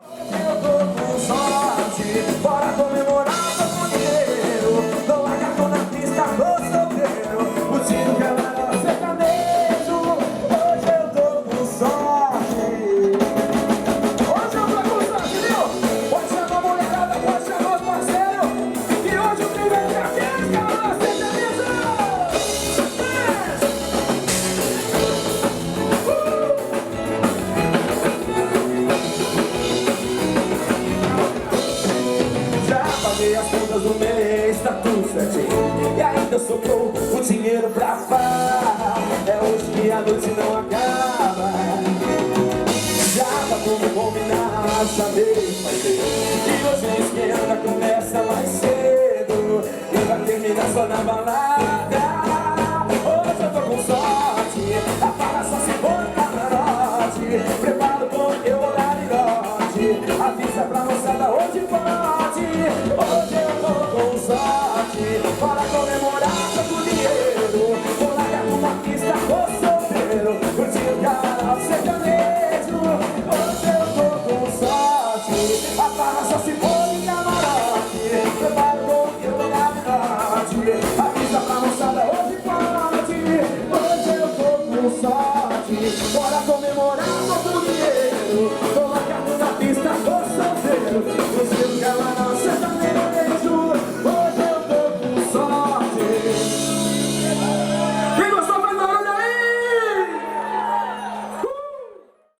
Eu tô com sorte, bora comemorar todo dinheiro. Tô largado na pista, tô solteiro, curtindo que ela era sertanejo. Hoje eu tô com sorte. Hoje eu tô com sorte, viu? Pode chamar a mulherada, pode chamar os parceiros, que hoje o clima é daqueles que ela era sertanejo. Paguei as contas do mês, tá tudo certinho, e ainda sobrou o dinheiro pra farra. É hoje que a noite não acaba. Já tá tudo combinado, chamei, falei, e hoje a esquerda começa mais cedo e vai terminar só na balada.